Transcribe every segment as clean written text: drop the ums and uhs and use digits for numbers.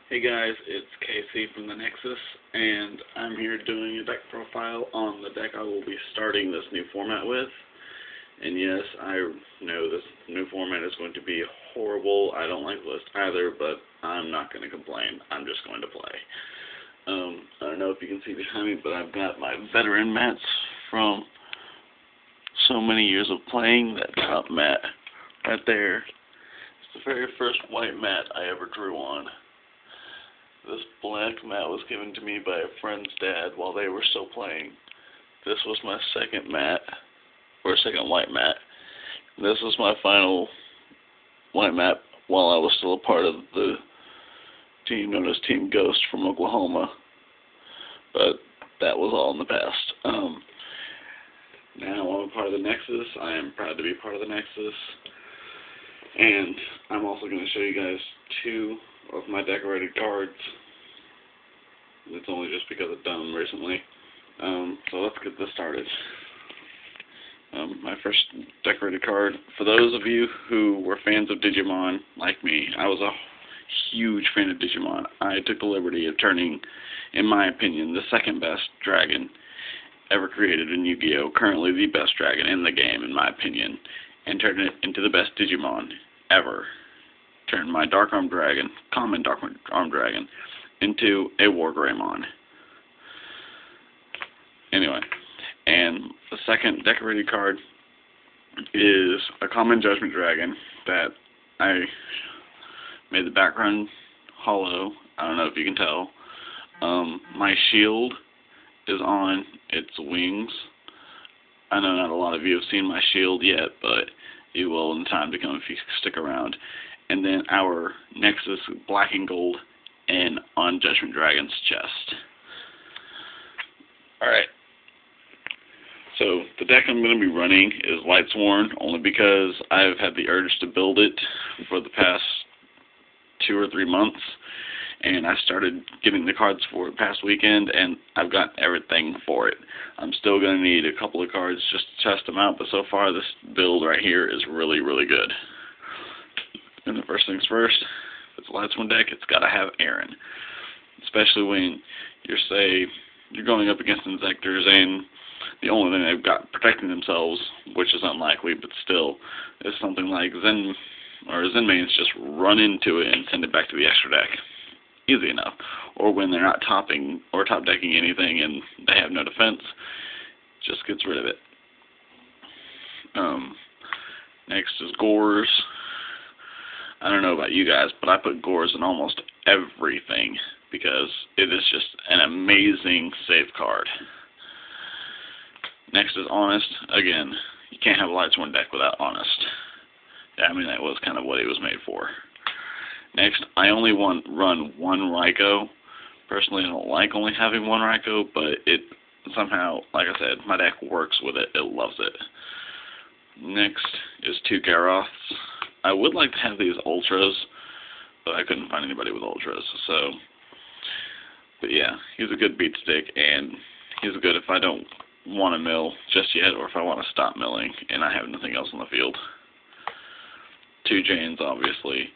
Hey guys, it's KC from the Nexus, and I'm here doing a deck profile on the deck I will be starting this new format with. And yes, I know this new format is going to be horrible. I don't like the list either, but I'm not going to complain. I'm just going to play. I don't know if you can see behind me, but I've got my veteran mats from so many years of playing. That top mat right there. It's the very first white mat I ever drew on. This black mat was given to me by a friend's dad while they were still playing. This was my second mat, or second white mat. This was my final white mat while I was still a part of the team known as Team Ghost from Oklahoma. But that was all in the past. Now I'm a part of the Nexus. I am proud to be part of the Nexus. And I'm also going to show you guys two of my decorated cards. It's only just because I've done them recently. So let's get this started. My first decorated card, for those of you who were fans of Digimon, like me, I was a huge fan of Digimon. I took the liberty of turning, in my opinion, the second best dragon ever created in Yu-Gi-Oh! Currently the best dragon in the game, in my opinion, and turned it into the best Digimon ever. Turned my Dark Armed Dragon, common Dark Armed Dragon, into a War Greymon. Anyway, and the second decorated card is a common Judgment Dragon that I made the background hollow. I don't know if you can tell. My shield is on its wings. I know not a lot of you have seen my shield yet, but you will in time to come if you stick around. And then our Nexus black and gold and on Judgment Dragon's chest. Alright. So the deck I'm going to be running is Lightsworn, only because I've had the urge to build it for the past 2 or 3 months. And I started getting the cards for it past weekend, and I've got everything for it. I'm still going to need a couple of cards just to test them out, but so far this build right here is really, really good. And the first things first, if it's a Lightsworn deck, it's got to have Aaron. Especially when you're going up against Insectors, and the only thing they've got protecting themselves, which is unlikely, but still, is something like Zen mains just run into it and send it back to the extra deck. Easy enough. Or when they're not topping or top decking anything and they have no defense, just gets rid of it. Next is Gores. I don't know about you guys, but I put Gores in almost everything because it is just an amazing save card. Next is Honest. Again, you can't have a Lightsworn deck without Honest. Yeah, I mean, that was kind of what it was made for. Next, I only run one Raikou. Personally, I don't like only having one Raikou, but it somehow, like I said, my deck works with it. It loves it. Next is 2 Gyarados. I would like to have these Ultras, but I couldn't find anybody with Ultras. But yeah, he's a good beat stick, and he's good if I don't want to mill just yet, or if I want to stop milling and I have nothing else on the field. 2 Janes, obviously,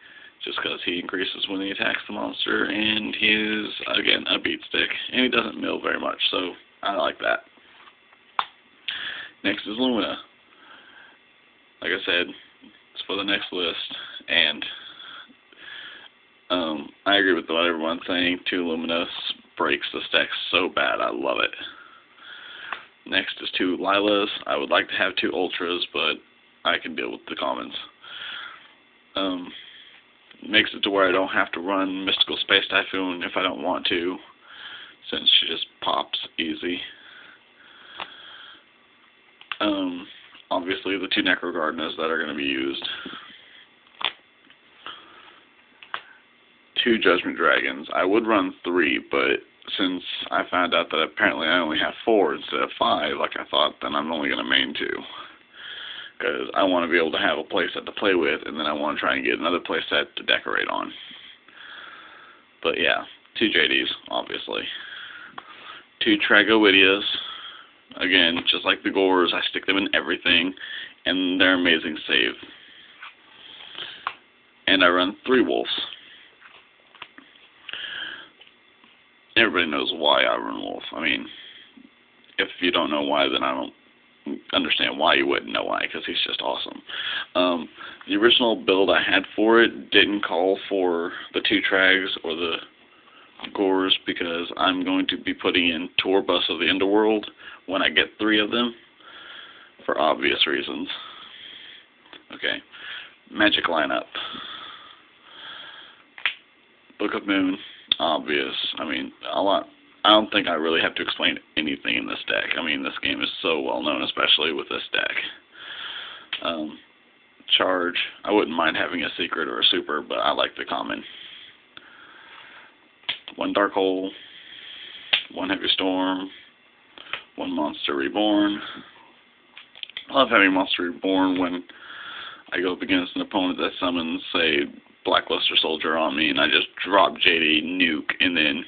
just because he increases when he attacks the monster, and he is, again, a beat stick, and he doesn't mill very much, so I like that. Next is Lumina. Like I said, it's for the next list, and I agree with what everyone's saying. 2 Lumina breaks this deck so bad, I love it. Next is 2 Lilas. I would like to have 2 Ultras, but I can deal with the commons. Makes it to where I don't have to run Mystical Space Typhoon if I don't want to, since she just pops easy. Obviously, the 2 Necro Gardeners that are going to be used. 2 Judgment Dragons. I would run 3, but since I found out that apparently I only have 4 instead of 5, like I thought, then I'm only going to main 2. Because I want to be able to have a playset to play with, and then I want to try and get another playset to decorate on. But yeah, 2 JDs, obviously. 2 Tragoideas. Again, just like the Gores, I stick them in everything, and they're amazing save. And I run 3 Wolves. everybody knows why I run Wolf. I mean, if you don't know why, then I don't understand why you wouldn't know why, because he's just awesome. The original build I had for it didn't call for the 2 Trags or the Gores, because I'm going to be putting in Tour Bus of the Underworld when I get 3 of them, for obvious reasons. Okay, Magic lineup. Book of Moon, obvious. I mean, I don't think I really have to explain anything in this deck. I mean, this game is so well known, especially with this deck. Charge, I wouldn't mind having a secret or a super, but I like the common. 1 Dark Hole, 1 Heavy Storm, 1 Monster Reborn. I love having Monster Reborn when I go up against an opponent that summons, say, Blackluster Soldier on me, and I just drop JD Nuke, and then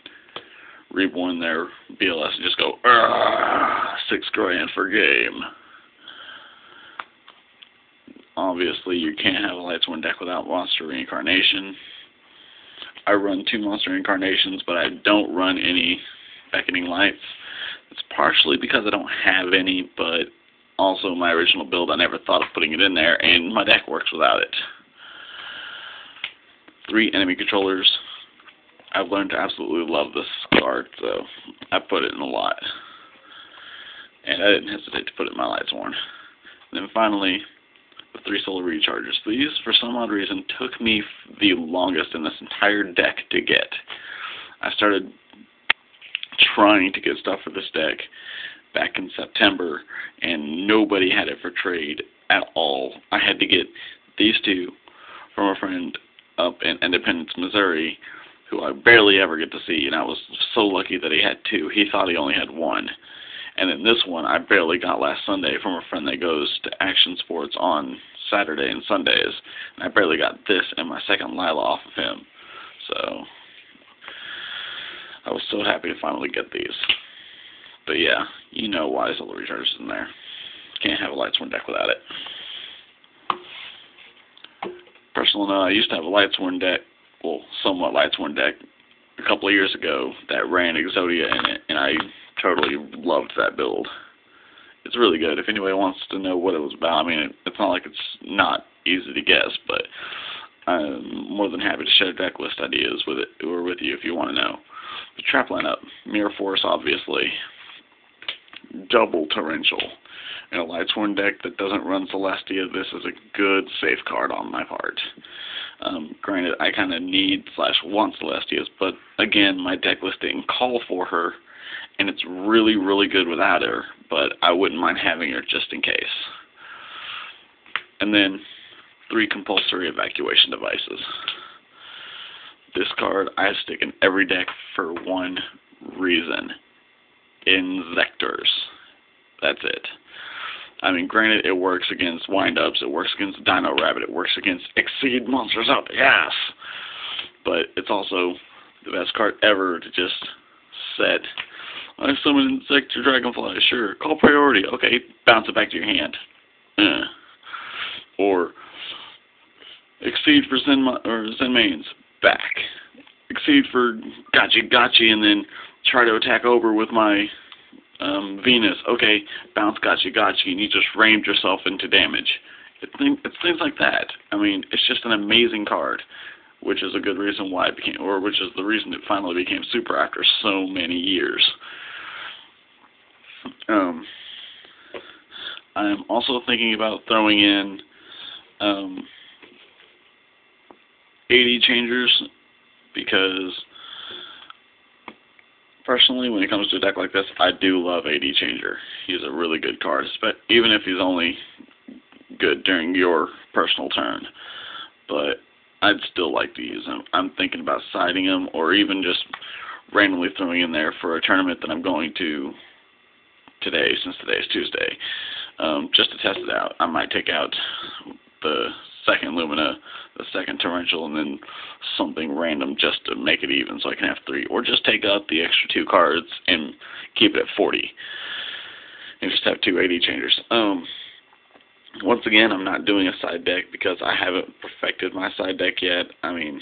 Reborn their BLS and just go, $6 grand for game. Obviously, you can't have a Lightsworn deck without Monster Reincarnation. I run 2 Monster Reincarnations, but I don't run any Beckoning Lights. It's partially because I don't have any, but also my original build, I never thought of putting it in there, and my deck works without it. 3 enemy controllers. I've learned to absolutely love this card, so I put it in a lot. And I didn't hesitate to put it in my Lightsworn. And then finally, the 3 Solar Rechargers. These, for some odd reason, took me the longest in this entire deck to get. I started trying to get stuff for this deck back in September, and nobody had it for trade at all. I had to get these 2 from a friend up in Independence, Missouri, who I barely ever get to see, and I was so lucky that he had 2. He thought he only had 1. And then this one I barely got last Sunday from a friend that goes to Action Sports on Saturday and Sundays, and I barely got this and my second Lila off of him. So I was so happy to finally get these. But yeah, you know why Solar Recharge is in there. Can't have a Lightsworn deck without it. Personally, I used to have a Lightsworn deck, well, somewhat Lightsworn deck, a couple of years ago that ran Exodia in it, and I totally loved that build. It's really good. If anybody wants to know what it was about, I mean, it's not like it's not easy to guess, but I'm more than happy to share deck list ideas with it or with you if you want to know. The trap lineup, Mirror Force, obviously, double Torrential. In a Lightsworn deck that doesn't run Celestia, this is a good safe card on my part. Granted, I kind of need/want Celestias, but again, my deck list didn't call for her, and it's really, really good without her, but I wouldn't mind having her just in case. And then 3 compulsory evacuation devices. This card I stick in every deck for one reason. Inzectors. That's it. I mean, granted, it works against wind-ups, it works against Dino Rabbit, it works against Exceed monsters out the ass, but it's also the best card ever to just set. I summon Insect or Dragonfly, sure. Call priority, okay, bounce it back to your hand. Or Exceed for Zen Mains, back. Exceed for Gotchi, and then try to attack over with my Venus, okay, bounce Gotchi, and you just rammed yourself into damage. It's things like that. I mean, it's just an amazing card, which is a good reason why it became, or which is the reason it finally became super after so many years. I'm also thinking about throwing in AD changers, because personally, when it comes to a deck like this, I do love AD Changer. He's a really good card, even if he's only good during your personal turn. But I'd still like to use him. I'm thinking about siding him, or even just randomly throwing in there for a tournament that I'm going to today, since today's Tuesday, just to test it out. I might take out the second Lumina, the second Torrential, and then something random just to make it even so I can have 3. Or just take out the extra 2 cards and keep it at 40. And just have 2 AD changers. Once again, I'm not doing a side deck because I haven't perfected my side deck yet. I mean,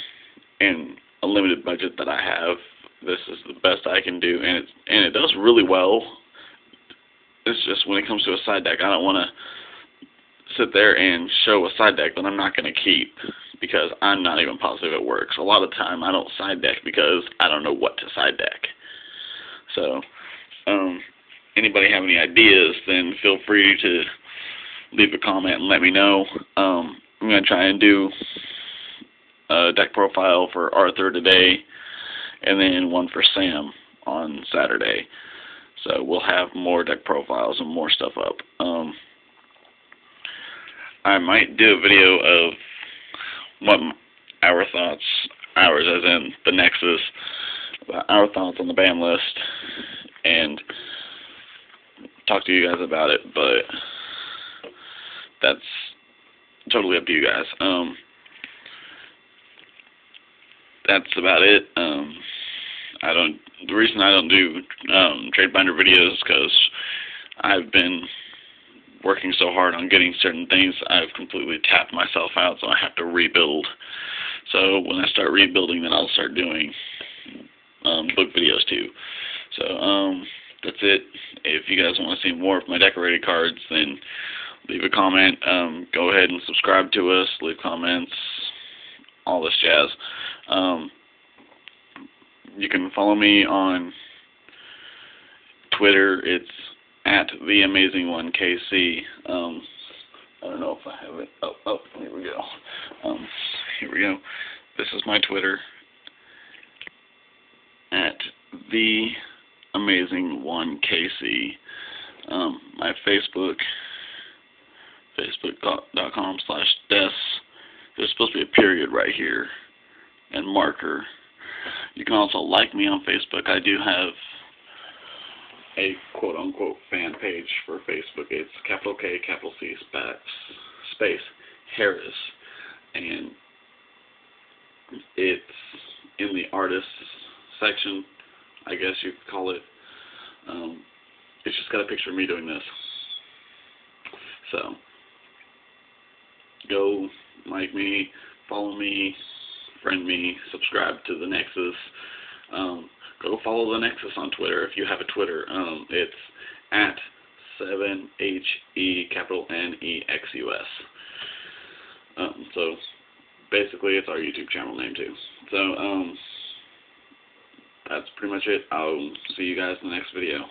in a limited budget that I have, this is the best I can do, and it does really well. It's just when it comes to a side deck, I don't want to sit there and show a side deck that I'm not going to keep because I'm not even positive it works. A lot of the time I don't side deck because I don't know what to side deck. So, anybody have any ideas, then feel free to leave a comment and let me know. I'm going to try and do a deck profile for Arthur today, and then one for Sam on Saturday. So we'll have more deck profiles and more stuff up. I might do a video of what our thoughts, ours as in the Nexus, our thoughts on the ban list, and talk to you guys about it, but that's totally up to you guys. That's about it. The reason I don't do trade binder videos is because I've been working so hard on getting certain things, I've completely tapped myself out, so I have to rebuild. So when I start rebuilding, then I'll start doing book videos too. So that's it. If you guys want to see more of my decorated cards, then leave a comment. Go ahead and subscribe to us, leave comments, all this jazz. You can follow me on Twitter. It's at @TheAmazing1KC. I don't know if I have it. Oh, here we go. Here we go. This is my Twitter, at @TheAmazing1KC. My Facebook, facebook.com/des. There's supposed to be a period right here and marker. You can also like me on Facebook. I do have a quote-unquote fan page for Facebook. It's capital K, capital C, space, Harris. And it's in the artists section, I guess you could call it. It's just got a picture of me doing this. So, go like me, follow me, friend me, subscribe to the Nexus. Go follow the Nexus on Twitter if you have a Twitter. It's at 7HENEXUS. So basically it's our YouTube channel name too. So that's pretty much it. I'll see you guys in the next video.